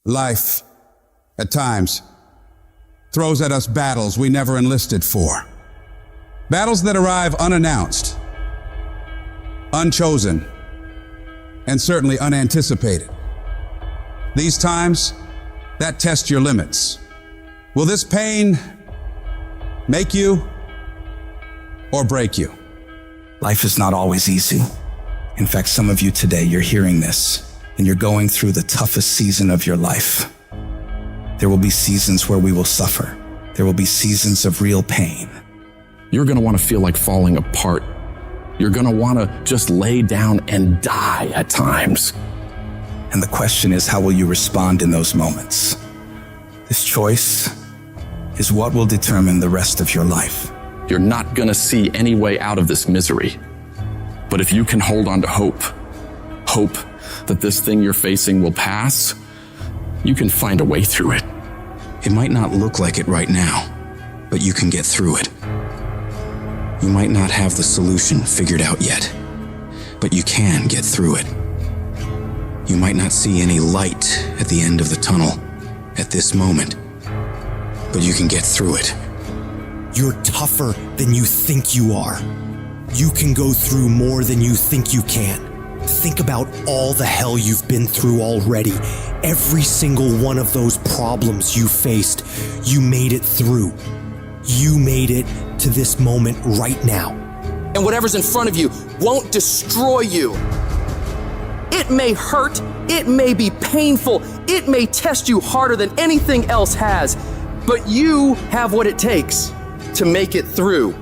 Life, at times, throws at us battles we never enlisted for. Battles that arrive unannounced, unchosen, and certainly unanticipated. These times, that test your limits. Will this pain make you or break you? Life is not always easy. In fact, some of you today, you're hearing this and you're going through the toughest season of your life. There will be seasons where we will suffer. There will be seasons of real pain. You're going to want to feel like falling apart. You're going to want to just lay down and die at times. And the question is, how will you respond in those moments? This choice is what will determine the rest of your life. You're not going to see any way out of this misery. But if you can hold on to hope that this thing you're facing will pass, you can find a way through it. It might not look like it right now, but you can get through it. You might not have the solution figured out yet, but you can get through it. You might not see any light at the end of the tunnel at this moment, but you can get through it. You're tougher than you think you are. You can go through more than you think you can. Think about all the hell you've been through already. Every single one of those problems you faced, you made it through. You made it to this moment right now. And whatever's in front of you won't destroy you. It may hurt, it may be painful, it may test you harder than anything else has, but you have what it takes to make it through.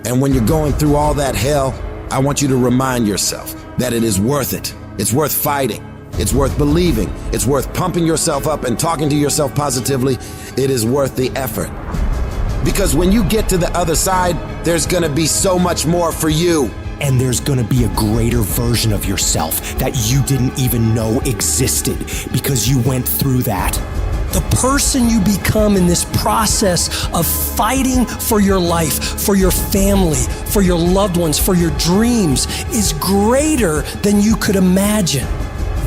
And when you're going through all that hell, I want you to remind yourself that it is worth it. It's worth fighting. It's worth believing. It's worth pumping yourself up and talking to yourself positively. It is worth the effort. Because when you get to the other side, there's gonna be so much more for you. And there's gonna be a greater version of yourself that you didn't even know existed because you went through that. The person you become in this process of fighting for your life, for your family, for your loved ones, for your dreams is greater than you could imagine.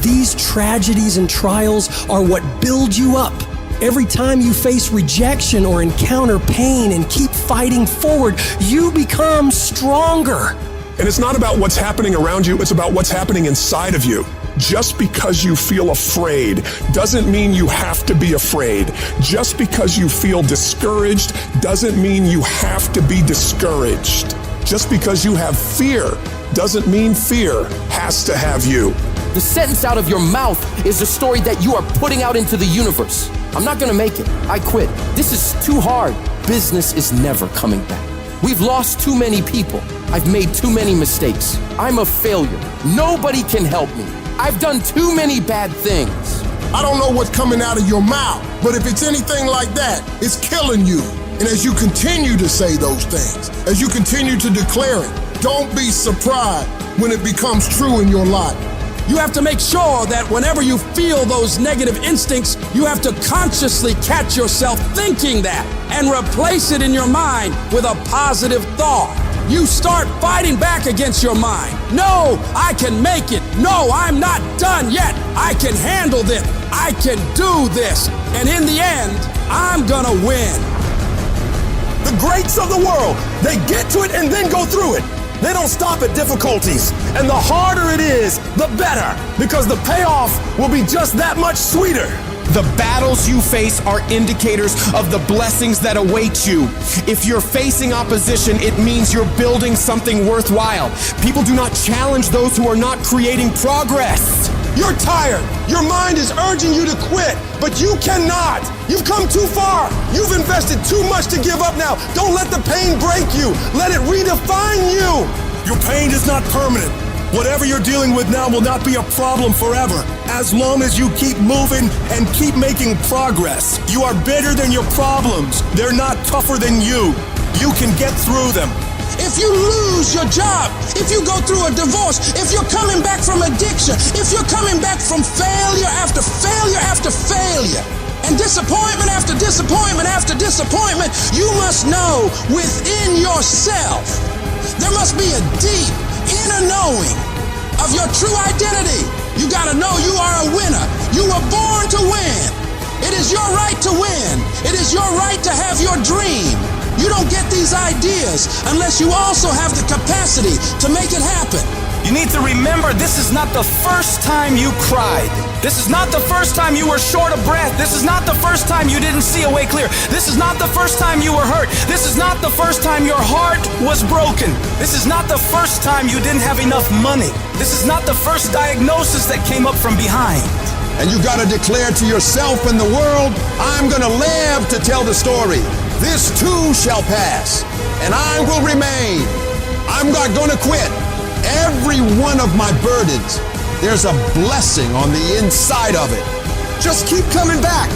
These tragedies and trials are what build you up. Every time you face rejection or encounter pain and keep fighting forward, you become stronger. And it's not about what's happening around you, it's about what's happening inside of you. Just because you feel afraid doesn't mean you have to be afraid. Just because you feel discouraged doesn't mean you have to be discouraged. Just because you have fear doesn't mean fear has to have you. The sentence out of your mouth is a story that you are putting out into the universe. I'm not gonna make it. I quit. This is too hard. Business is never coming back. We've lost too many people. I've made too many mistakes. I'm a failure. Nobody can help me. I've done too many bad things. I don't know what's coming out of your mouth, but if it's anything like that, it's killing you. And as you continue to say those things, as you continue to declare it, don't be surprised when it becomes true in your life. You have to make sure that whenever you feel those negative instincts, you have to consciously catch yourself thinking that and replace it in your mind with a positive thought. You start fighting back against your mind. No, I can make it. No, I'm not done yet. I can handle this. I can do this. And in the end, I'm gonna win. The greats of the world, they get to it and then go through it. They don't stop at difficulties. And the harder it is, the better, because the payoff will be just that much sweeter. The battles you face are indicators of the blessings that await you. If you're facing opposition, it means you're building something worthwhile. People do not challenge those who are not creating progress. You're tired. Your mind is urging you to quit, but you cannot. You've come too far. You've invested too much to give up now. Don't let the pain break you. Let it redefine you. Your pain is not permanent. Whatever you're dealing with now will not be a problem forever, as long as you keep moving and keep making progress. You are bigger than your problems. They're not tougher than you. You can get through them. If you lose your job, if you go through a divorce, if you're coming back from addiction, if you're coming back from failure after failure after failure, and disappointment after disappointment after disappointment, you must know within yourself, there must be a deep inner knowing of your true identity. You gotta know you are a winner. You were born to win. It is your right to win. It is your right to have your dream. You don't get these ideas unless you also have the capacity to make it happen. You need to remember, this is not the first time you cried. This is not the first time you were short of breath. This is not the first time you didn't see a way clear. This is not the first time you were hurt. This is not the first time your heart was broken. This is not the first time you didn't have enough money. This is not the first diagnosis that came up from behind. And you gotta declare to yourself and the world, I'm gonna live to tell the story. This too shall pass, and I will remain. I'm not gonna quit. Every one of my burdens, there's a blessing on the inside of it. Just keep coming back.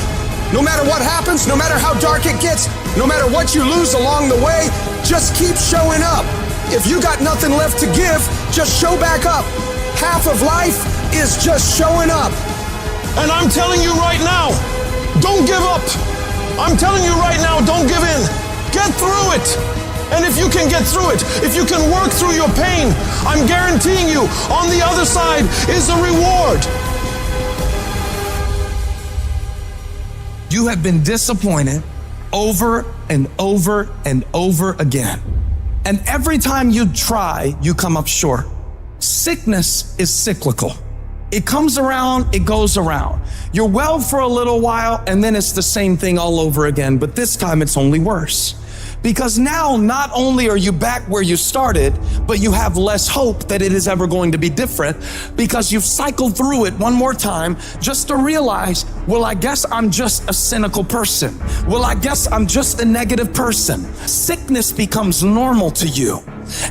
No matter what happens, no matter how dark it gets, no matter what you lose along the way, just keep showing up. If you got nothing left to give, just show back up. Half of life is just showing up. And I'm telling you right now, don't give up. I'm telling you right now, don't give in. Get through it. And if you can get through it, if you can work through your pain, I'm guaranteeing you, on the other side is a reward. You have been disappointed over and over and over again. And every time you try, you come up short. Sickness is cyclical. It comes around, it goes around. You're well for a little while, and then it's the same thing all over again, but this time it's only worse. Because now not only are you back where you started, but you have less hope that it is ever going to be different because you've cycled through it one more time just to realize, well, I guess I'm just a cynical person. Well, I guess I'm just a negative person. Sickness becomes normal to you,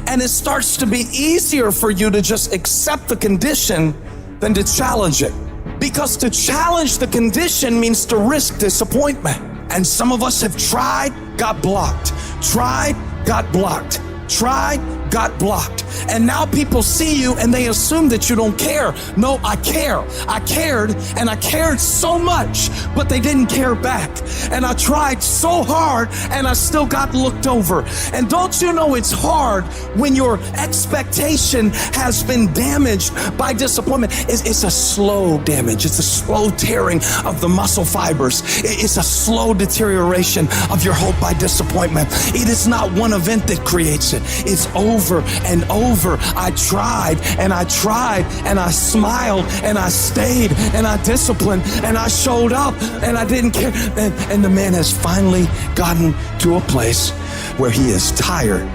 and it starts to be easier for you to just accept the condition than to challenge it. Because to challenge the condition means to risk disappointment. And some of us have tried, got blocked, tried, got blocked, tried, got blocked. And now people see you and they assume that you don't care. No, I care. I cared, and I cared so much, but they didn't care back. And I tried so hard and I still got looked over. And don't you know it's hard when your expectation has been damaged by disappointment? It's a slow damage. It's a slow tearing of the muscle fibers. It's a slow deterioration of your hope by disappointment. It is not one event that creates it. It's over and over. I tried and I tried and I smiled and I stayed and I disciplined and I showed up and I didn't care. And the man has finally gotten to a place where he is tired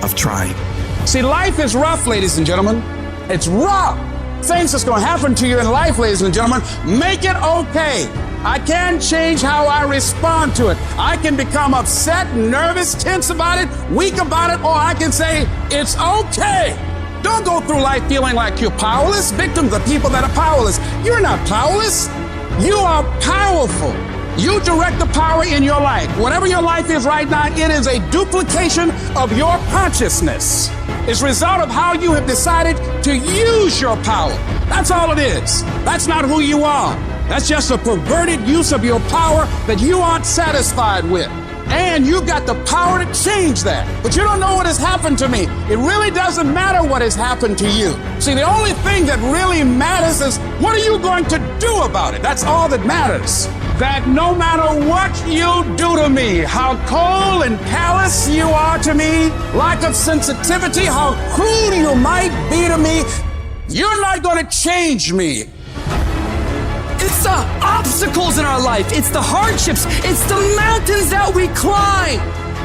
of trying. See, life is rough, ladies and gentlemen. It's rough. Things that's going to happen to you in life, ladies and gentlemen, make it okay. I can change how I respond to it. I can become upset, nervous, tense about it, weak about it, or I can say, it's okay. Don't go through life feeling like you're powerless. Victims are people that are powerless. You're not powerless. You are powerful. You direct the power in your life. Whatever your life is right now, it is a duplication of your consciousness. It's a result of how you have decided to use your power. That's all it is. That's not who you are. That's just a perverted use of your power that you aren't satisfied with. And you've got the power to change that. But you don't know what has happened to me. It really doesn't matter what has happened to you. See, the only thing that really matters is what are you going to do about it? That's all that matters. That no matter what you do to me, how cold and callous you are to me, lack of sensitivity, how cruel you might be to me, you're not going to change me. It's the obstacles in our life. It's the hardships. It's the mountains that we climb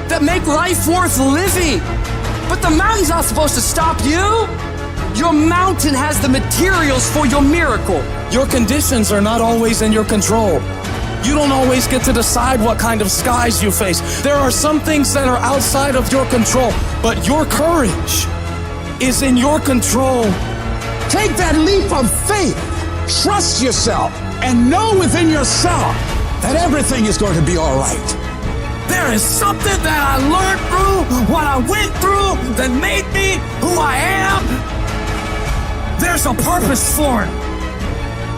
that make life worth living. But the mountain's not supposed to stop you. Your mountain has the materials for your miracle. Your conditions are not always in your control. You don't always get to decide what kind of skies you face. There are some things that are outside of your control, but your courage is in your control. Take that leap of faith. Trust yourself and know within yourself that everything is going to be all right. There is something that I learned through what I went through that made me who I am. There's a purpose for it.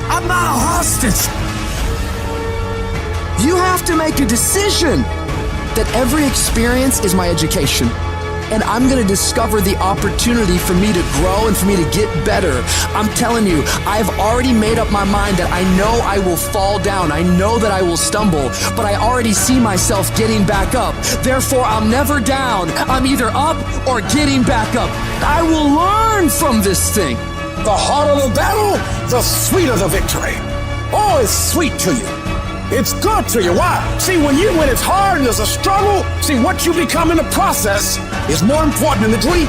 I'm not a hostage. You have to make a decision that every experience is my education. and I'm going to discover the opportunity for me to grow and for me to get better. I'm telling you, I've already made up my mind that I know I will fall down. I know that I will stumble, but I already see myself getting back up. Therefore, I'm never down. I'm either up or getting back up. I will learn from this thing. The harder the battle, the sweeter the victory. Oh, it's sweet to you. It's good to you. Why? See, when it's hard and there's a struggle, see, what you become in the process is more important than the dream.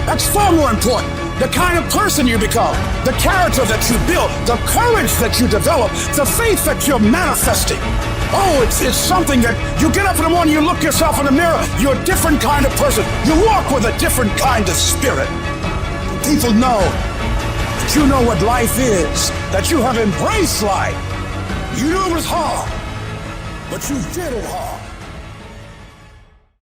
That's far more important. The kind of person you become, the character that you build, the courage that you develop, the faith that you're manifesting. Oh, it's something that you get up in the morning, you look yourself in the mirror, you're a different kind of person. You walk with a different kind of spirit. People know that you know what life is, that you have embraced life. You knew it was hard, but you did it hard.